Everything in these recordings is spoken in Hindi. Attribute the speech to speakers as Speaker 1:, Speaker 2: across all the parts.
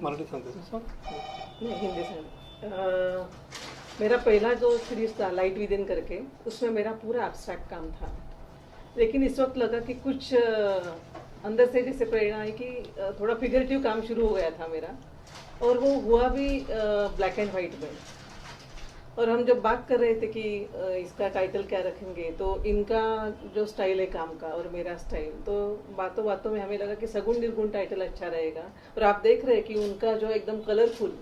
Speaker 1: मराठी सांगते सर.
Speaker 2: नहीं, हिंदी से मेरा पहला जो सीरीज था लाइट विद इन करके, उसमें मेरा पूरा एब्स्ट्रैक्ट काम था, लेकिन इस वक्त लगा कि कुछ अंदर से जैसे प्रेरणा आई कि थोड़ा फिगरेटिव काम शुरू हो गया था मेरा, और वो हुआ भी ब्लैक एंड वाइट में. और हम जब बात कर रहे थे कि इसका टाइटल क्या रखेंगे, तो इनका जो स्टाइल है काम का और मेरा स्टाइल, तो बातों बातों में हमें लगा कि सगुण निर्गुण टाइटल अच्छा रहेगा. और आप देख रहे हैं कि उनका जो एकदम कलरफुल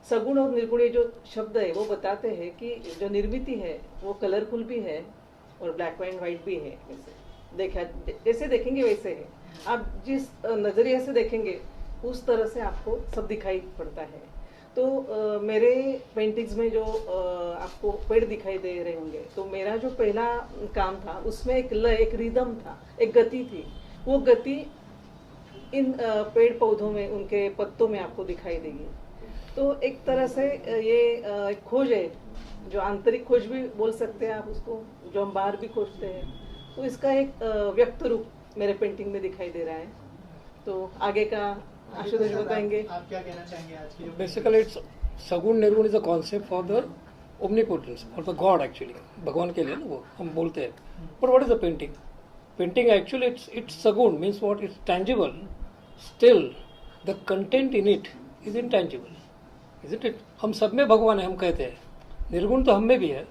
Speaker 2: सगुण और निर्गुण ये जो शब्द है वो बताते हैं कि जो निर्मित है वो कलरफुल भी है और ब्लैक एंड वाइट भी है. देखा जैसे देखेंगे वैसे है, आप जिस नजरिए से देखेंगे उस तरह से आपको सब दिखाई पड़ता है. तो मेरे पेंटिंग्स में जो आपको पेड़ दिखाई दे रहे होंगे, तो मेरा जो पहला काम था उसमें एक लय, एक रिदम था, एक गति थी. वो गति इन पेड़ पौधों में, उनके पत्तों में आपको दिखाई देगी. तो एक तरह से ये एक खोज है, जो आंतरिक खोज भी बोल सकते हैं आप उसको, जो हम बाहर भी खोजते हैं. तो इसका एक व्यक्त रूप मेरे पेंटिंग में दिखाई दे रहा है. तो आगे का आशुतोष बताएंगे.
Speaker 3: आप क्या कहना चाहेंगे आज की?
Speaker 1: Basically it's saguna nirguna is a concept for the omnipotence, for the God actually, भगवान के लिए ना वो हम बोलते हैं. But what is the painting? Painting actually it's saguna means what, it's tangible. Still the content in it is intangible, isn't it? हम सब में भगवान है, हम कहते हैं. निर्गुण तो हम में भी है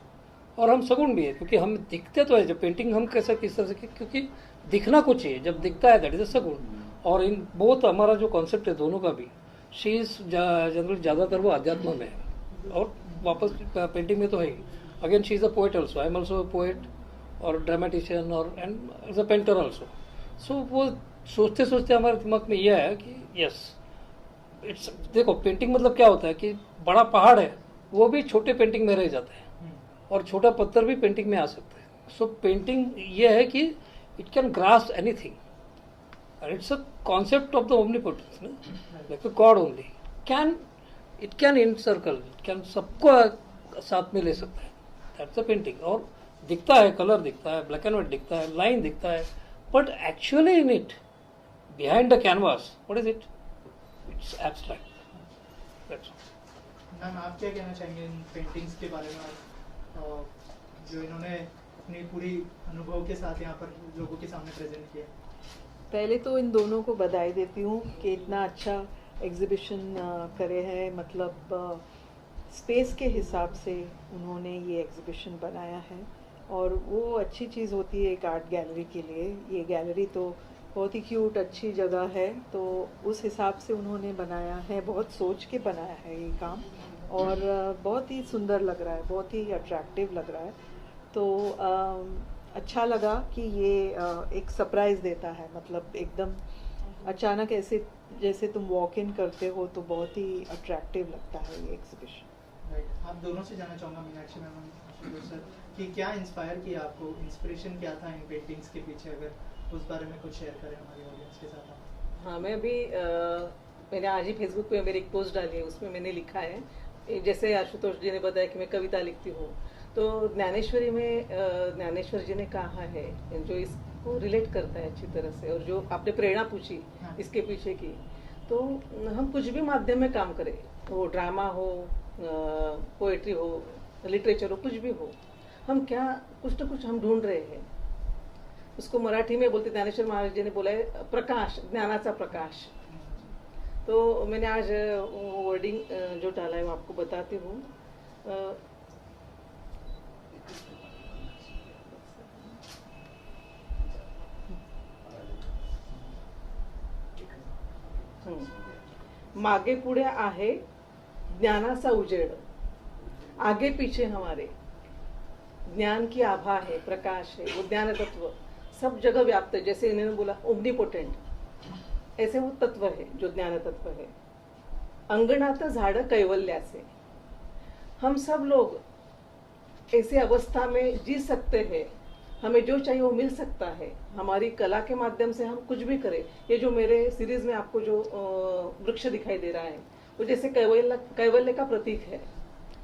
Speaker 1: और हम सगुण भी है, क्योंकि हम दिखते तो है. जब पेंटिंग हम कैसे किस तरह से, क्योंकि दिखना कुछ है, जब दिखता है दैट इज अ सगुण. और इन बहुत हमारा जो कॉन्सेप्ट है दोनों का भी, शी इज जनरली ज़्यादातर वो अध्यात्म में है और वापस पेंटिंग में तो है ही. Again she is a poet also, I am also a poet और ड्रामेटिशियन और and is a painter also. So वो सोचते सोचते हमारे दिमाग में यह है कि यस इट्स, देखो पेंटिंग मतलब क्या होता है कि बड़ा पहाड़ है वो भी छोटे पेंटिंग में रह जाता है और छोटा पत्थर भी पेंटिंग में आ सकता है. सो पेंटिंग ये है कि it can grasp anything. And it's a concept of the omnipotence, no? Like the God only. It can encircle, it can सबको साथ में ले सकता है. That's the painting. और दिखता है, कलर दिखता है, ब्लैक एंड व्हाइट दिखता है, लाइन दिखता है, but actually in it, behind the canvas, what is it? It's abstract. That's all.
Speaker 3: Ma'am आप क्या कहना चाहेंगे इन पेंटिंग्स के बारे में, जो इन्होंने अपनी पूरी अनुभव के साथ यहाँ पर लोगों के सामने प्रेजेंट किया?
Speaker 2: पहले तो इन दोनों को बधाई देती हूँ कि इतना अच्छा एग्जीबिशन करे हैं. मतलब स्पेस के हिसाब से उन्होंने ये एग्जीबिशन बनाया है और वो अच्छी चीज़ होती है एक आर्ट गैलरी के लिए. ये गैलरी तो बहुत ही क्यूट अच्छी जगह है, तो उस हिसाब से उन्होंने बनाया है, बहुत सोच के बनाया है ये काम और बहुत ही सुंदर लग रहा है, बहुत ही अट्रैक्टिव लग रहा है. तो अच्छा लगा कि ये एक सरप्राइज देता है. मतलब एकदम अचानक ऐसे जैसे तुम वॉक इन करते हो तो बहुत ही अट्रैक्टिव लगता है ये एग्जीबिशन.
Speaker 3: राइट. आप दोनों से जानना चाहूँगा, मीनाक्षी मैम, आशुतोष सर, कि क्या इंस्पायर किया आपको, इंस्पिरेशन क्या था इन पेंटिंग्स के पीछे, अगर उस बारे में कुछ शेयर करें हमारी ऑडियंस के साथ आप.
Speaker 2: हाँ, मैं अभी मैंने आज ही फेसबुक पे मेरी एक पोस्ट डाली है, उसमें मैंने लिखा है, जैसे आशुतोष जी ने बताया कि मैं कविता लिखती हूँ, तो ज्ञानेश्वरी में ज्ञानेश्वर जी ने कहा है जो इसको रिलेट करता है अच्छी तरह से. और जो आपने प्रेरणा पूछी इसके पीछे की, तो हम कुछ भी माध्यम में काम करें, वो ड्रामा हो, पोएट्री हो, लिटरेचर हो, कुछ भी हो, हम क्या कुछ ना कुछ हम ढूंढ रहे हैं. उसको मराठी में बोलते, ज्ञानेश्वर महाराज जी ने बोला है प्रकाश, ज्ञानाचा प्रकाश. तो मैंने आज वर्डिंग जो डाला है वो आपको बताती हूँ. मागे पुढे आहे ज्ञानाचा उजेड, आगे पीछे हमारे ज्ञान की आभा है, प्रकाश है, वो ज्ञान तत्व सब जगह व्याप्त है, जैसे इन्होंने बोला ओमनीपोटेंट, ऐसे वो तत्व है जो ज्ञान तत्व है. अंगणात झाड कैवल्याचे. हम सब लोग ऐसे अवस्था में जी सकते हैं, हमें जो चाहिए वो मिल सकता है. हमारी कला के माध्यम से हम कुछ भी करें. ये जो मेरे सीरीज में आपको जो वृक्ष दिखाई दे रहा है वो जैसे कैवल्य का प्रतीक है.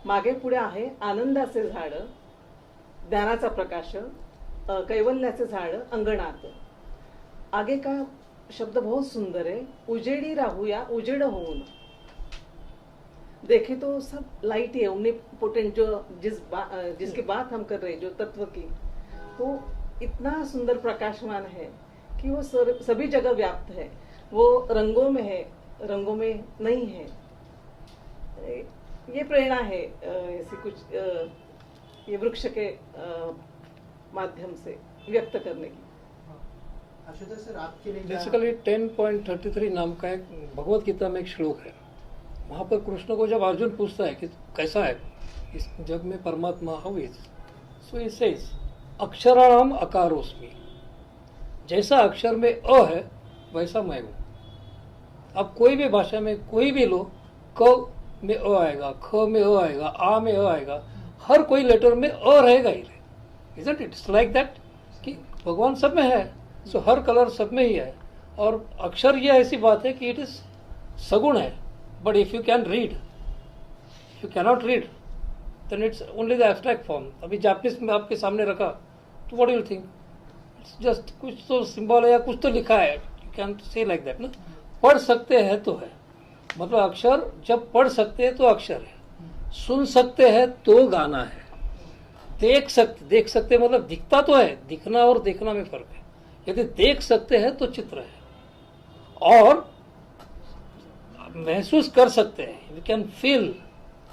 Speaker 2: मागे पुढे आहे आनंदाचे झाड, ज्ञानाचा प्रकाश, कैवल्याचे झाड अंगणात. आगे का शब्द बहुत सुंदर है, उजेडी राहूया उजेड होऊन. देखे तो सब लाइट है, ओमनीपोटेंट जो जिसकी बात हम कर रहे हैं, जो तत्व की, वो इतना सुंदर प्रकाशमान है कि वो सभी जगह व्याप्त है. वो रंगों में है, रंगों में नहीं है. ये प्रेरणा है ऐसी कुछ ये वृक्ष के माध्यम से व्यक्त करने की.
Speaker 3: आशुतोष सर, आपके लिए
Speaker 1: बेसिकली 10.33 नाम का एक भगवत गीता में एक श्लोक है. वहाँ पर कृष्ण को जब अर्जुन पूछता है कि कैसा है इस जग में परमात्मा, how is, so he says अक्षराणाम अकारोस्मि. जैसा अक्षर में अ है वैसा मैं हूँ. अब कोई भी भाषा में कोई भी लो, क में अ आएगा, ख में अ आएगा, आ में अ आएगा, हर कोई लेटर में अ रहेगा ही. Isn't it? It's like that कि भगवान सब में है, सो हर कलर सब में ही है. और अक्षर ये ऐसी बात है कि इट इज सगुण है. But if you can read, if you cannot read, then it's only the abstract form. अभी जापानीज में आपके सामने रखा तो what you think, it's just कुछ तो सिंबल है या कुछ तो लिखा है. You can say like that ना. पढ़ सकते हैं तो है, मतलब अक्षर जब पढ़ सकते हैं तो अक्षर है, सुन सकते हैं तो गाना है, देख सकते मतलब दिखता तो है, दिखना और देखना में फर्क है. यदि देख सकते हैं तो चित्र है, और महसूस कर सकते हैं, we can feel,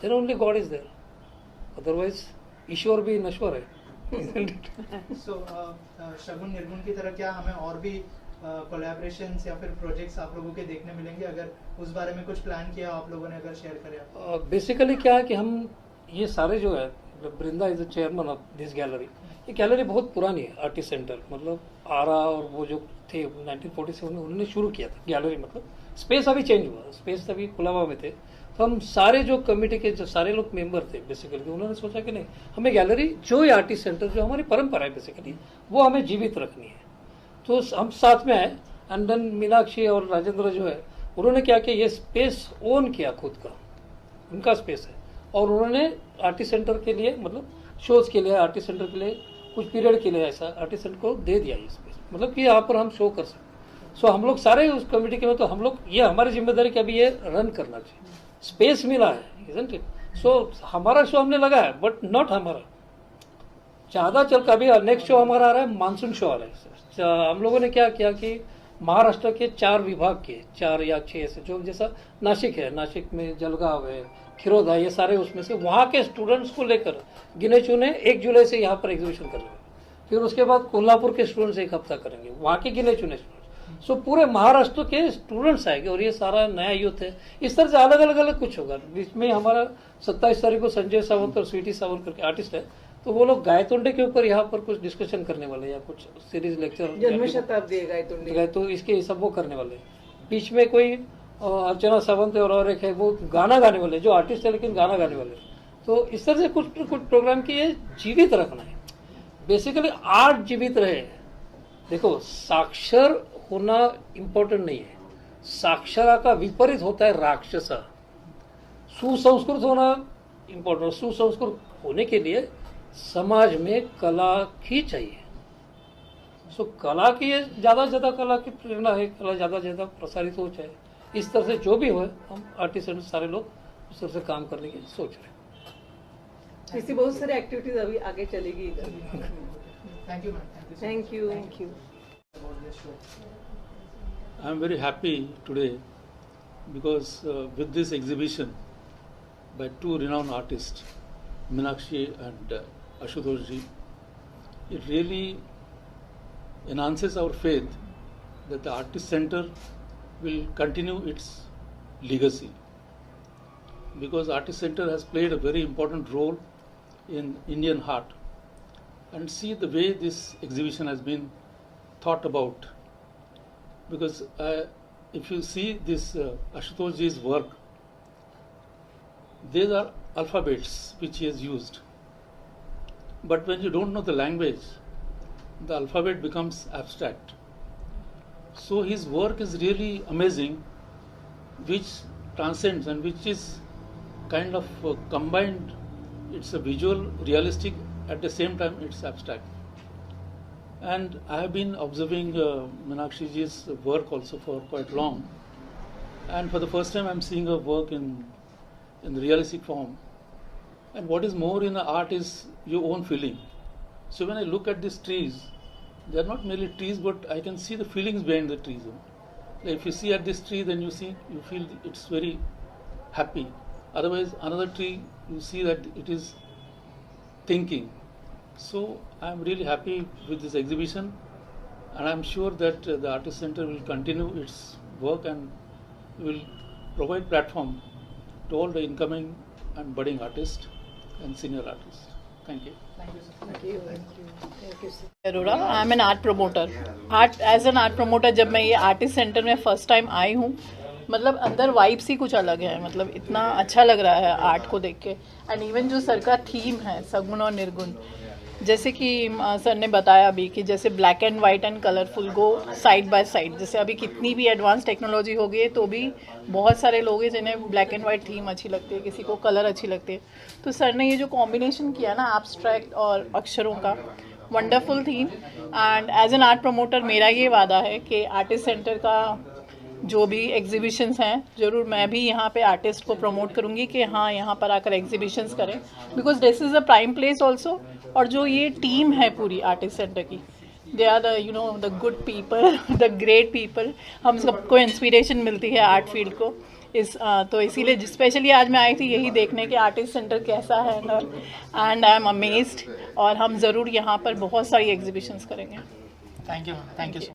Speaker 1: then only God is there. Otherwise ईश्वर भी नश्वर है.
Speaker 3: सो शगुन निर्गुण की तरह क्या हमें और भी कोलैबोरेशंस या फिर प्रोजेक्ट्स आप लोगों के देखने मिलेंगे? अगर उस बारे में कुछ प्लान किया आप लोगों ने, अगर शेयर करें आप.
Speaker 1: बेसिकली क्या है कि हम ये सारे जो है, Vrinda is the chairman of this gallery. ये गैलरी बहुत पुरानी है, आर्टिस्ट सेंटर, मतलब आरा और वो जो थे 1947 में उन्होंने शुरू किया था गैलरी. मतलब स्पेस अभी चेंज हुआ, स्पेस अभी खुलावा में थे. तो हम सारे जो कमेटी के जो सारे लोग मेंबर थे बेसिकली, उन्होंने सोचा कि नहीं, हमें गैलरी जो ये आर्टिस्ट सेंटर जो हमारी परंपरा है बेसिकली, वो हमें जीवित रखनी है. तो हम साथ में आए. एंड देन मीनाक्षी और राजेंद्र जो है, उन्होंने क्या किया, ये स्पेस ओन किया खुद का, उनका स्पेस है. और उन्होंने आर्टिस्ट सेंटर के लिए, मतलब शोज के लिए, आर्टिस्ट सेंटर के लिए कुछ पीरियड के लिए ऐसा आर्टिस्ट सेंटर को दे दिया ये स्पेस, मतलब कि यहाँ पर हम शो कर सकते. सो हम लोग सारे उस कमेटी के में, तो हम लोग ये हमारी जिम्मेदारी कि अभी ये रन करना चाहिए. स्पेस मिला है, इजंट इट? सो हमारा शो हमने लगाया, बट नॉट हमारा ज़्यादा चल का. अभी नेक्स्ट शो हमारा आ रहा है, मानसून शो आ रहा है. हम लोगों ने क्या किया कि महाराष्ट्र के 4 विभाग के 4 या 6 ऐसे, जो जैसा नासिक है, नासिक में जलगांव है, खिरोद है, ये सारे उसमें से वहाँ के स्टूडेंट्स को लेकर गिने चुने 1 जुलाई से यहाँ पर एग्जीबिशन करेंगे. फिर उसके बाद कोल्हापुर के स्टूडेंट्स 1 हफ्ता करेंगे, वहाँ के गिने चुने स्टूडेंट्स. सो पूरे महाराष्ट्र के स्टूडेंट्स आएंगे और ये सारा नया यूथ है. इस तरह से अलग अलग कुछ होगा. बीच में हमारा 27 तारीख को संजय सावंत और स्वीटी सावंत करके आर्टिस्ट है, तो वो लोग गायतोंडे के ऊपर यहाँ पर कुछ डिस्कशन करने वाले या कुछ सीरीज लेक्चर,
Speaker 2: जन्म शताब्दी है गायतोंडे,
Speaker 1: तो इसके सब वो करने वाले. बीच में कोई अर्चना सावंत और एक है, वो गाना गाने वाले, जो आर्टिस्ट है लेकिन गाना गाने वाले. तो इस तरह से कुछ प्रोग्राम की ये जीवित रखना है. बेसिकली आर्ट जीवित रहे. देखो, साक्षर होना इम्पोर्टेंट नहीं है, साक्षरा का विपरीत होता है राक्षसा. सुसंस्कृत होना इम्पोर्टेंट. सुसंस्कृत होने के लिए समाज में कला ही चाहिए. सो कला की ज़्यादा से ज़्यादा कला की प्रेरणा है, कला ज़्यादा से ज़्यादा प्रसारित हो जाए. इस तरह से जो भी हो, हम आर्टिस्ट सारे लोग उस तरह से काम करने की सोच रहे हैं.
Speaker 2: ऐसी बहुत सारी एक्टिविटीज अभी आगे चलेगी.
Speaker 3: Thank you ma'am.
Speaker 2: Thank you.
Speaker 4: I am very happy today because with this exhibition by 2 renowned artists, Meenakshi and Ashutosh ji, it really enhances our faith that the Artist Center will continue its legacy, because Artist Center has played a very important role in Indian art. And see the way this exhibition has been thought about, because if you see this Ashutosh ji's work, these are alphabets which he has used. But when you don't know the language, the alphabet becomes abstract. So his work is really amazing, which transcends and which is kind of combined. It's a visual, realistic, at the same time it's abstract. And I have been observing Meenakshi ji's work also for quite long, and for the first time I'm seeing her work in realistic form. And what is more in the art is your own feeling. So when I look at these trees, they are not merely trees, but I can see the feelings behind the trees. Like if you see at this tree, then you feel it's very happy. Otherwise, another tree, you see that it is thinking. So I am really happy with this exhibition, and I am sure that the Artist Center will continue its work and will provide platform to all the incoming and budding artists and senior artists. Thank you.
Speaker 2: Thank you, sir.
Speaker 5: Arora, I am an art promoter. As an art promoter जब मैं ये आर्टिस्ट सेंटर में फर्स्ट टाइम आई हूँ, मतलब अंदर वाइब्स ही कुछ अलग है. मतलब इतना अच्छा लग रहा है आर्ट को देख के. एंड इवन जो सर का थीम है सगुण और निर्गुण, जैसे कि सर ने बताया अभी कि जैसे black and white and colourful go side by side. जैसे अभी कितनी भी एडवांस टेक्नोलॉजी हो गई है तो भी बहुत सारे लोग हैं जिन्हें ब्लैक एंड वाइट थीम अच्छी लगती है, किसी को कलर अच्छी लगती है. तो सर ने ये जो कॉम्बिनेशन किया ना एब्स्ट्रैक्ट और अक्षरों का, wonderful theme. And as an art promoter मेरा ये वादा है कि आर्टिस्ट सेंटर का जो भी एग्जीबिशंस हैं ज़रूर मैं भी यहाँ पे आर्टिस्ट को प्रमोट करूँगी कि हाँ यहाँ पर आकर एग्जीबिशंस करें, because this is a prime place also. और जो ये टीम है पूरी आर्टिस्ट सेंटर की, they are the the good people, the great people. हम सबको इंस्पिरेशन मिलती है आर्ट फील्ड को तो इसीलिए स्पेशली आज मैं आई थी यही देखने कि आर्टिस्ट सेंटर कैसा है. And I am amazed. और हम ज़रूर यहाँ पर बहुत सारी एग्जीबिशंस करेंगे.
Speaker 3: Thank you.